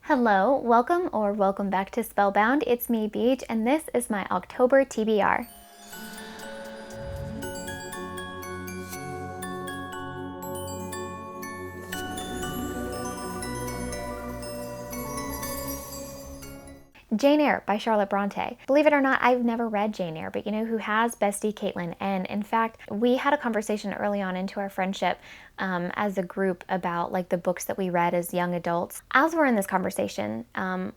Hello, welcome back to Spellbound. It's me, BEEJ, and this is my October TBR. Jane Eyre by Charlotte Bronte. Believe it or not, I've never read Jane Eyre, but you know who has? Bestie Caitlin. And in fact, we had a conversation early on into our friendship as a group about like the books that we read as young adults. As we're in this conversation,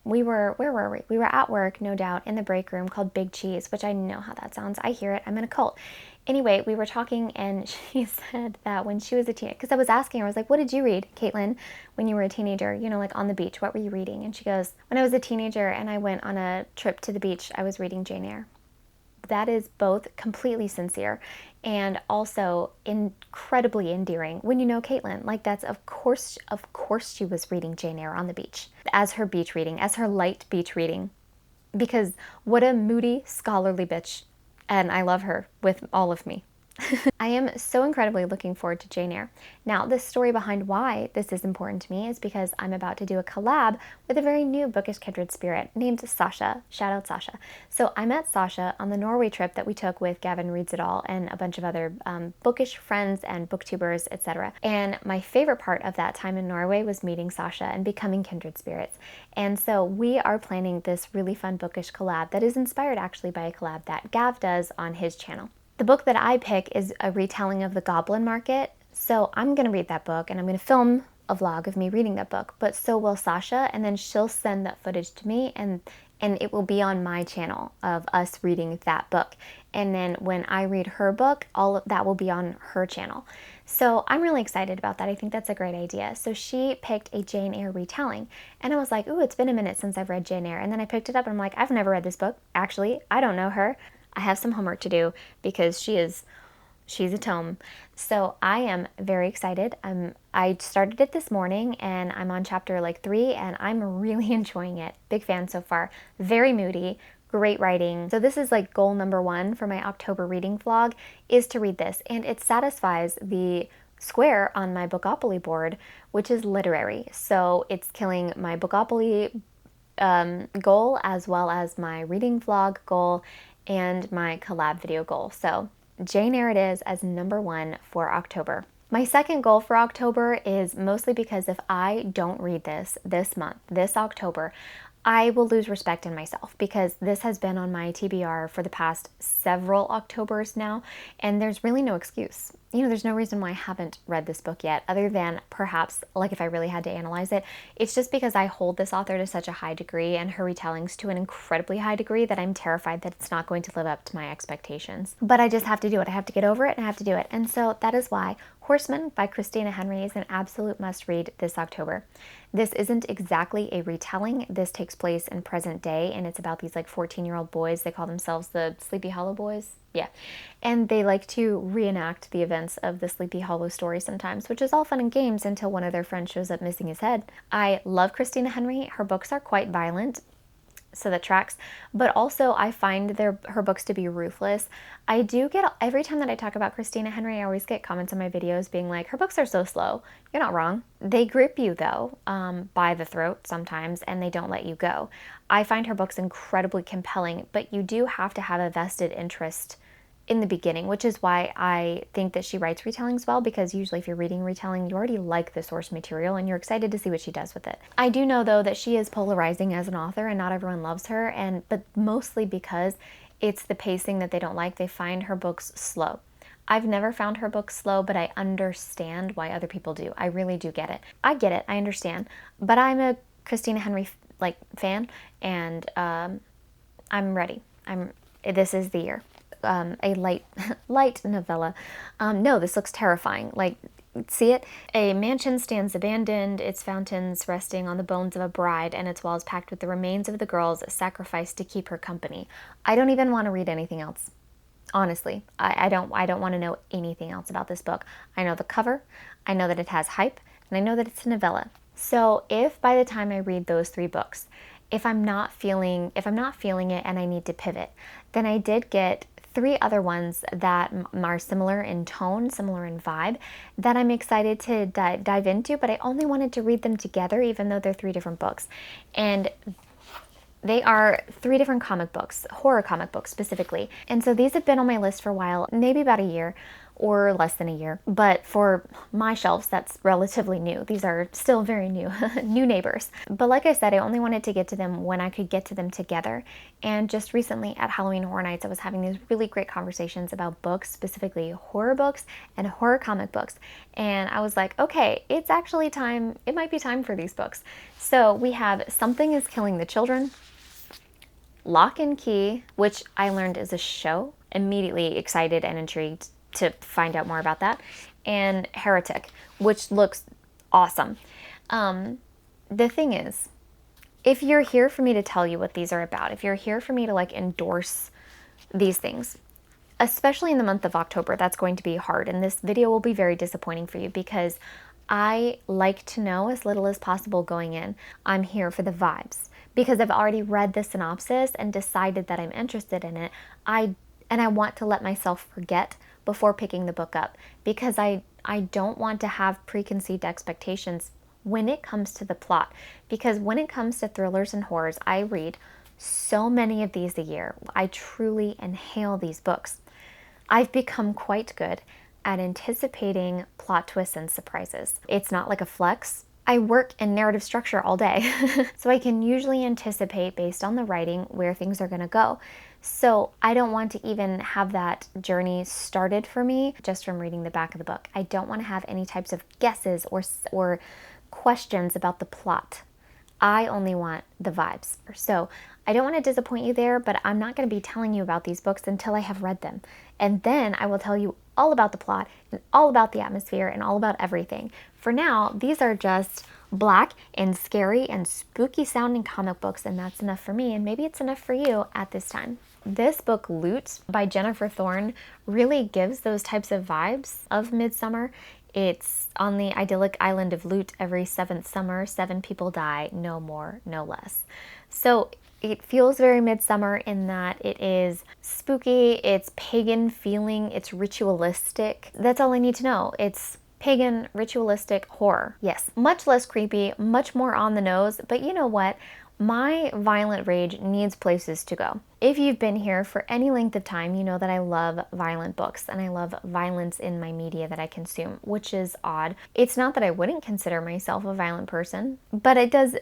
where were we? We were at work, no doubt, in the break room called Big Cheese, which I know how that sounds. I hear it. I'm in a cult. Anyway, we were talking and she said that when she was a teenager, because I was asking her, I was like, what did you read, Caitlin, when you were a teenager, you know, like on the beach, what were you reading? And she goes, when I was a teenager and I went on a trip to the beach, I was reading Jane Eyre. That is both completely sincere and also incredibly endearing when you know Caitlin. Like that's of course she was reading Jane Eyre on the beach as her beach reading, as her light beach reading, because what a moody, scholarly bitch. And I love her with all of me. I am so incredibly looking forward to Jane Eyre. Now, the story behind why this is important to me is because I'm about to do a collab with a very new bookish kindred spirit named Sasha. Shout out Sasha. So I met Sasha on the Norway trip that we took with Gavin Reads It All and a bunch of other bookish friends and booktubers, etc. And my favorite part of that time in Norway was meeting Sasha and becoming kindred spirits. And so we are planning this really fun bookish collab that is inspired actually by a collab that Gav does on his channel. The book that I pick is a retelling of The Goblin Market, so I'm going to read that book and I'm going to film a vlog of me reading that book, but so will Sasha, and then she'll send that footage to me and it will be on my channel of us reading that book. And then when I read her book, all of that will be on her channel. So I'm really excited about that. I think that's a great idea. So she picked a Jane Eyre retelling and I was like, ooh, it's been a minute since I've read Jane Eyre. And then I picked it up and I'm like, I've never read this book. Actually, I don't know her. I have some homework to do because she's a tome. So I am very excited. I started it this morning and I'm on chapter like 3 and I'm really enjoying it. Big fan so far. Very moody, great writing. So this is like goal number 1 for my October reading vlog, is to read this, and it satisfies the square on my Bookopoly board, which is literary. So it's killing my Bookopoly goal as well as my reading vlog goal and my collab video goal. So Jane Eyre it is as number 1 for October. My second goal for October is mostly because if I don't read this month, this October, I will lose respect in myself, because this has been on my TBR for the past several Octobers now, and there's really no excuse. You know, there's no reason why I haven't read this book yet, other than perhaps, like if I really had to analyze it, it's just because I hold this author to such a high degree and her retellings to an incredibly high degree that I'm terrified that it's not going to live up to my expectations. But I just have to do it. I have to get over it and I have to do it. And so that is why Horseman by Christina Henry is an absolute must-read this October. This isn't exactly a retelling. This takes place in present day, and it's about these like 14-year-old boys. They call themselves the Sleepy Hollow Boys. Yeah. And they like to reenact the events of the Sleepy Hollow story sometimes, which is all fun and games until one of their friends shows up missing his head. I love Christina Henry. Her books are quite violent, so that tracks, but also I find her books to be ruthless. I do get, every time that I talk about Christina Henry, I always get comments on my videos being like, her books are so slow. You're not wrong. They grip you though, by the throat sometimes, and they don't let you go. I find her books incredibly compelling, but you do have to have a vested interest in the beginning, which is why I think that she writes retellings well, because usually if you're reading retelling, you already like the source material and you're excited to see what she does with it. I do know though that she is polarizing as an author and not everyone loves her, but mostly because it's the pacing that they don't like. They find her books slow. I've never found her books slow, but I understand why other people do. I really do get it. I get it, I understand, but I'm a Christina Henry fan, and I'm ready. This is the year. A light novella. No, this looks terrifying. Like, see it? A mansion stands abandoned, its fountains resting on the bones of a bride, and its walls packed with the remains of the girls sacrificed to keep her company. I don't even want to read anything else. Honestly, I don't want to know anything else about this book. I know the cover, I know that it has hype, and I know that it's a novella. So if by the time I read those 3 books, if I'm not feeling it and I need to pivot, then I did get 3 other ones that are similar in tone, similar in vibe, that I'm excited to dive into, but I only wanted to read them together, even though they're 3 different books. And they are 3 different comic books, horror comic books specifically. And so these have been on my list for a while, maybe about a year or less than a year. But for my shelves, that's relatively new. These are still very new, new neighbors. But like I said, I only wanted to get to them when I could get to them together. And just recently at Halloween Horror Nights, I was having these really great conversations about books, specifically horror books and horror comic books. And I was like, okay, it's actually time, it might be time for these books. So we have Something is Killing the Children, Locke Key, which I learned is a show, immediately excited and intrigued to find out more about that, and Heretic, which looks awesome. The thing is, if you're here for me to tell you what these are about, if you're here for me to like endorse these things, especially in the month of October, that's going to be hard, and this video will be very disappointing for you because I like to know as little as possible going in. I'm here for the vibes because I've already read the synopsis and decided that I'm interested in it. I want to let myself forget before picking the book up because I don't want to have preconceived expectations when it comes to the plot. Because when it comes to thrillers and horrors, I read so many of these a year. I truly inhale these books. I've become quite good at anticipating plot twists and surprises. It's not like a flex. I work in narrative structure all day, so I can usually anticipate based on the writing where things are gonna go. So I don't want to even have that journey started for me just from reading the back of the book. I don't want to have any types of guesses or questions about the plot. I only want the vibes. So I don't want to disappoint you there, but I'm not going to be telling you about these books until I have read them. And then I will tell you all about the plot and all about the atmosphere and all about everything. For now, these are just black and scary and spooky sounding comic books, and that's enough for me, and maybe it's enough for you at this time. This book, Loot, by Jennifer Thorne, really gives those types of vibes of midsummer. It's on the idyllic island of Loot. Every 7th summer, 7 people die, no more, no less. So it feels very midsummer in that it is spooky, it's pagan feeling, it's ritualistic. That's all I need to know. It's pagan, ritualistic horror. Yes, much less creepy, much more on the nose, but you know what? My violent rage needs places to go. If you've been here for any length of time, you know that I love violent books and I love violence in my media that I consume, which is odd. It's not that I wouldn't consider myself a violent person, but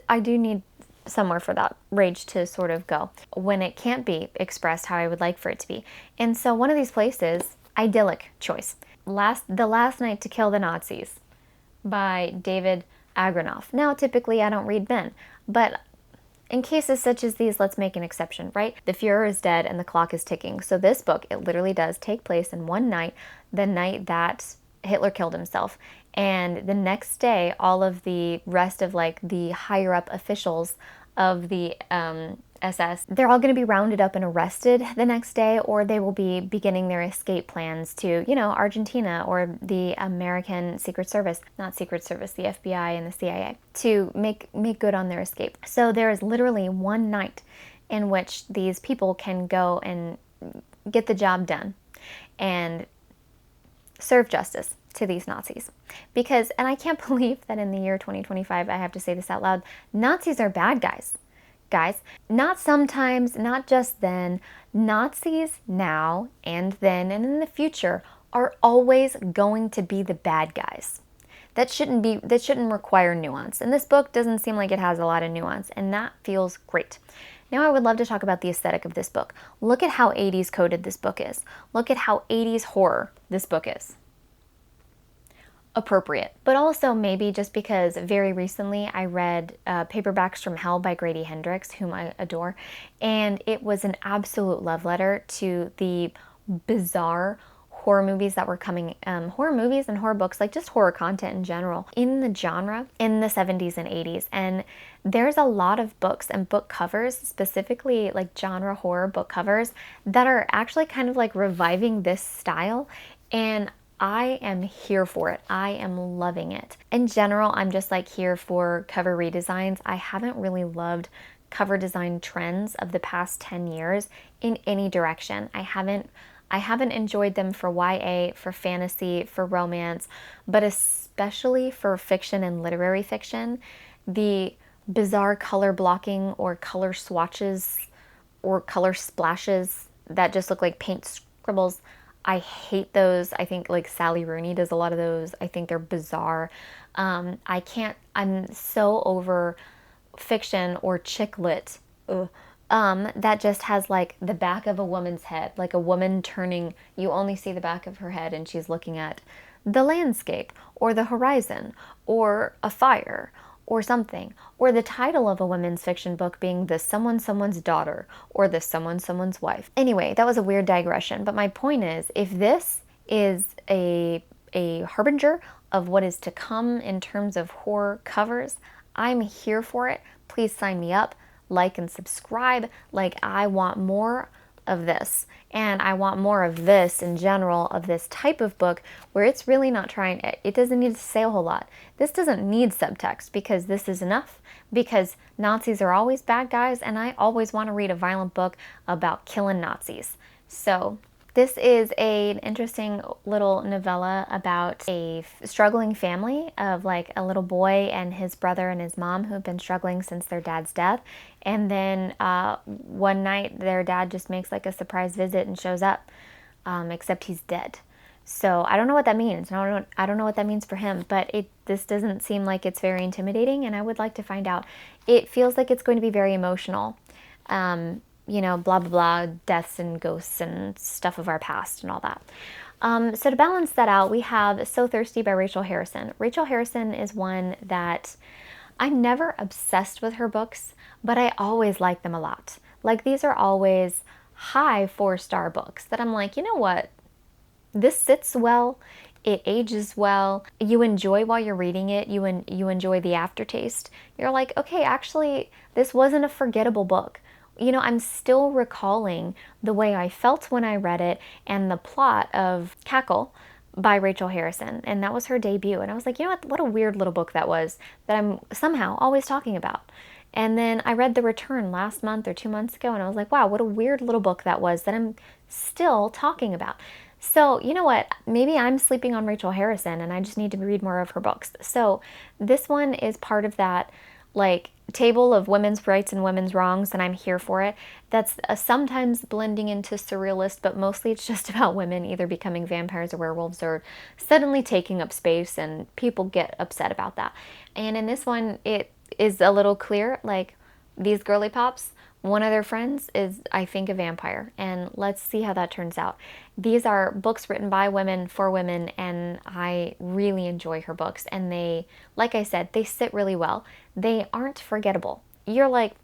I do need somewhere for that rage to sort of go when it can't be expressed how I would like for it to be. And so one of these places, idyllic choice. The Last Night to Kill the Nazis by David Agranoff. Now, typically I don't read men, but in cases such as these, let's make an exception, right? The Fuhrer is dead and the clock is ticking. So this book, it literally does take place in one night, the night that Hitler killed himself. And the next day, all of the rest of like the higher up officials of the SS, they're all going to be rounded up and arrested the next day, or they will be beginning their escape plans to, you know, Argentina or the American Secret Service, not Secret Service, the FBI and the CIA, to make good on their escape. So there is literally one night in which these people can go and get the job done and serve justice to these Nazis. Because, and I can't believe that in the year 2025, I have to say this out loud, Nazis are bad guys. Guys, not sometimes, not just then. Nazis now and then and in the future are always going to be the bad guys. That shouldn't require nuance. And this book doesn't seem like it has a lot of nuance, and that feels great. Now I would love to talk about the aesthetic of this book. Look at how 80s coded this book is. Look at how 80s horror this book is. Appropriate, but also maybe just because very recently I read Paperbacks from Hell by Grady Hendrix, whom I adore, and it was an absolute love letter to the bizarre horror movies that were coming, horror movies and horror books, like just horror content in general, in the genre in the 70s and 80s. And there's a lot of books and book covers, specifically like genre horror book covers, that are actually kind of like reviving this style, and I am here for it. I am loving it. In general, I'm just like here for cover redesigns. I haven't really loved cover design trends of the past 10 years in any direction. I I haven't enjoyed them for YA, for fantasy, for romance, but especially for fiction and literary fiction. The bizarre color blocking or color swatches or color splashes that just look like paint scribbles, I hate those. I think like Sally Rooney does a lot of those. I think they're bizarre. I'm so over fiction or chick lit that just has like the back of a woman's head, like a woman turning, you only see the back of her head and she's looking at the landscape or the horizon or a fire or something, or the title of a women's fiction book being the someone someone's daughter or the someone someone's wife. Anyway, that was a weird digression, but my point is, if this is a harbinger of what is to come in terms of horror covers, I'm here for it. Please sign me up, like and subscribe. Like, I want more of this, and I want more of this in general, of this type of book where it's really not trying, it doesn't need to say a whole lot. This doesn't need subtext because this is enough, because Nazis are always bad guys and I always want to read a violent book about killing Nazis. So this is an interesting little novella about a struggling family of like a little boy and his brother and his mom who've been struggling since their dad's death. And then one night their dad just makes like a surprise visit and shows up, except he's dead. So I don't know what that means. I don't know what that means for him, but this doesn't seem like it's very intimidating, and I would like to find out. It feels like it's going to be very emotional. You know, blah, blah, blah, deaths and ghosts and stuff of our past and all that. So to balance that out, we have So Thirsty by Rachel Harrison. Rachel Harrison is one that I'm never obsessed with her books, but I always like them a lot. Like, these are always high 4-star books that I'm like, you know what? This sits well. It ages well. You enjoy while you're reading it. You enjoy the aftertaste. You're like, okay, actually, this wasn't a forgettable book. You know, I'm still recalling the way I felt when I read it and the plot of Cackle by Rachel Harrison. And that was her debut. And I was like, you know what a weird little book that was that I'm somehow always talking about. And then I read The Return last month or 2 months ago, and I was like, wow, what a weird little book that was that I'm still talking about. So, you know what? Maybe I'm sleeping on Rachel Harrison and I just need to read more of her books. So this one is part of that, like, table of women's rights and women's wrongs, and I'm here for it. That's sometimes blending into surrealist, but mostly it's just about women either becoming vampires or werewolves or suddenly taking up space, and people get upset about that. And in this one, it is a little clear, like, these girly pops, one of their friends is, I think, a vampire, and let's see how that turns out. These are books written by women for women, and I really enjoy her books, and they, like I said, they sit really well. They aren't forgettable. You're like,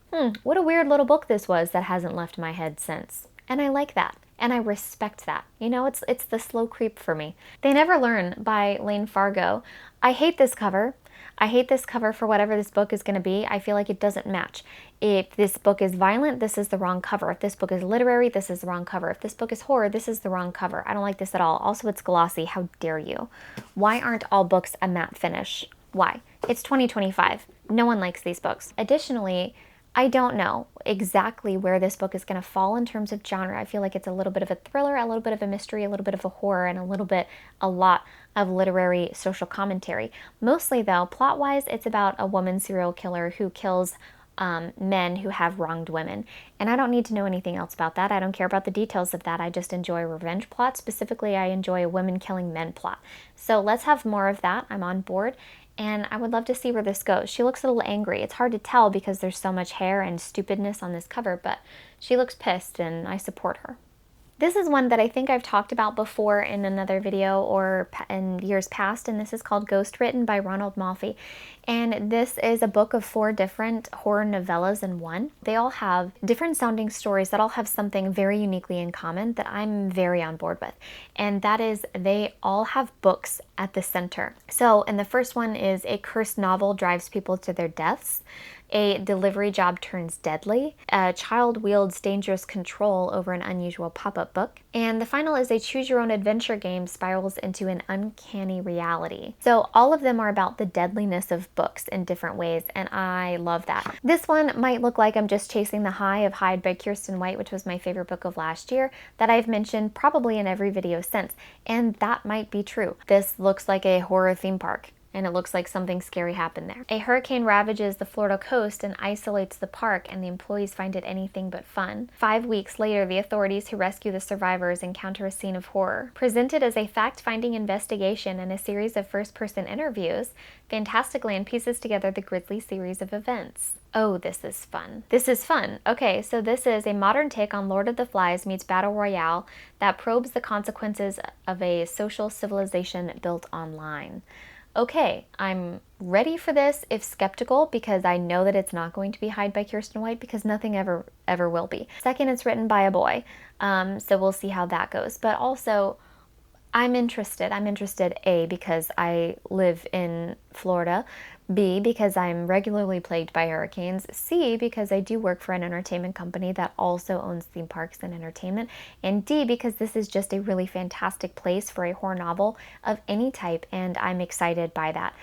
what a weird little book this was that hasn't left my head since. And I like that, and I respect that. You know, it's the slow creep for me. They Never Learn by Lane Fargo. I hate this cover. I hate this cover for whatever this book is going to be. I feel like it doesn't match. If this book is violent, this is the wrong cover. If this book is literary, this is the wrong cover. If this book is horror, this is the wrong cover. I don't like this at all. Also, it's glossy. How dare you? Why aren't all books a matte finish? Why? It's 2025. No one likes these books. Additionally, I don't know exactly where this book is going to fall in terms of genre. I feel like it's a little bit of a thriller, a little bit of a mystery, a little bit of a horror, and a lot of literary social commentary. Mostly, though, plot-wise, it's about a woman serial killer who kills men who have wronged women. And I don't need to know anything else about that. I don't care about the details of that. I just enjoy a revenge plot. Specifically, I enjoy a women killing men plot. So let's have more of that. I'm on board. And I would love to see where this goes. She looks a little angry. It's hard to tell because there's so much hair and stupidness on this cover, but she looks pissed and I support her. This is one that I think I've talked about before in another video or in years past, and this is called Ghostwritten by Ronald Malfi. And this is a book of 4 different horror novellas in one. They all have different sounding stories that all have something very uniquely in common that I'm very on board with. And that is, they all have books at the center. So, and the first one is a cursed novel drives people to their deaths. A delivery job turns deadly. A child wields dangerous control over an unusual pop-up book. And the final is a choose-your-own-adventure game spirals into an uncanny reality. So all of them are about the deadliness of books in different ways, and I love that. This one might look like I'm just chasing the high of Hide by Kirsten White, which was my favorite book of last year, that I've mentioned probably in every video since, and that might be true. This looks like a horror theme park, and it looks like something scary happened there. A hurricane ravages the Florida coast and isolates the park, and the employees find it anything but fun. 5 weeks later, the authorities who rescue the survivors encounter a scene of horror. Presented as a fact-finding investigation and a series of first-person interviews, Fantasticland pieces together the grisly series of events. Oh, this is fun. This is fun. Okay, so this is a modern take on Lord of the Flies meets Battle Royale that probes the consequences of a social civilization built online. Okay, I'm ready for this, if skeptical, because I know that it's not going to be Hide by Kirsten White, because nothing ever will be. Second, it's written by a boy, so we'll see how that goes. But also, I'm interested. I'm interested, A, because I live in Florida, B, because I'm regularly plagued by hurricanes, C, because I do work for an entertainment company that also owns theme parks and entertainment, and D, because this is just a really fantastic place for a horror novel of any type, and I'm excited by that.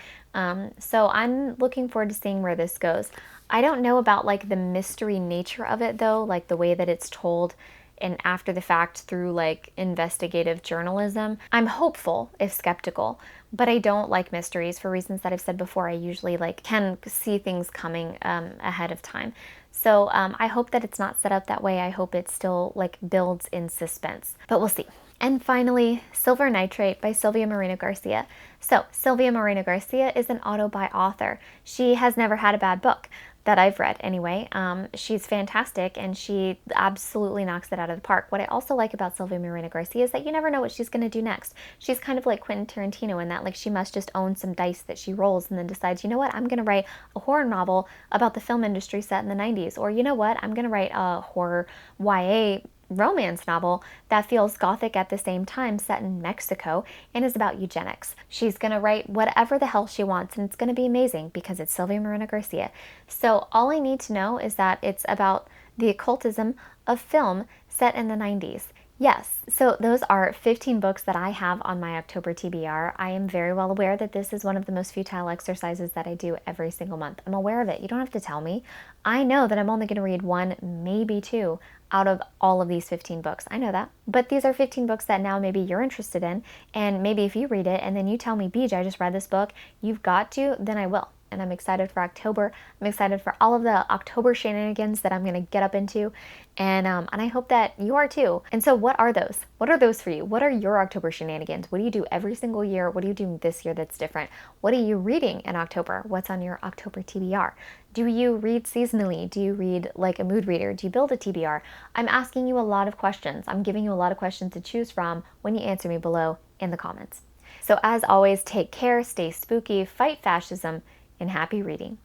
So I'm looking forward to seeing where this goes. I don't know about like the mystery nature of it though, like the way that it's told and after the fact through like investigative journalism. I'm hopeful, if skeptical, but I don't like mysteries for reasons that I've said before. I usually like can see things coming ahead of time. So I hope that it's not set up that way. I hope it still like builds in suspense, but we'll see. And finally, Silver Nitrate by Silvia Moreno Garcia. So Silvia Moreno Garcia is an auto-buy author. She has never had a bad book that I've read anyway. She's fantastic and she absolutely knocks it out of the park. What I also like about Silvia Moreno Garcia is that you never know what she's going to do next. She's kind of like Quentin Tarantino in that like she must just own some dice that she rolls and then decides, you know what, I'm going to write a horror novel about the film industry set in the 90s. Or you know what, I'm going to write a horror YA romance novel that feels gothic at the same time, set in Mexico, and is about eugenics. She's gonna write whatever the hell she wants, and it's gonna be amazing because it's Silvia Moreno Garcia. So all I need to know is that it's about the occultism of film set in the 90s. Yes, so those are 15 books that I have on my October TBR. I am very well aware that this is one of the most futile exercises that I do every single month. I'm aware of it. You don't have to tell me. I know that I'm only going to read one, maybe two, out of all of these 15 books. I know that. But these are 15 books that now maybe you're interested in, and maybe if you read it and then you tell me, BEEJ, I just read this book, you've got to, then I will. And I'm excited for October. I'm excited for all of the October shenanigans that I'm going to get up into. And I hope that you are too. And so what are those? What are those for you? What are your October shenanigans? What do you do every single year? What are you doing this year that's different? What are you reading in October? What's on your October TBR? Do you read seasonally? Do you read like a mood reader? Do you build a TBR? I'm asking you a lot of questions. I'm giving you a lot of questions to choose from when you answer me below in the comments. So as always, take care, stay spooky, fight fascism, and happy reading.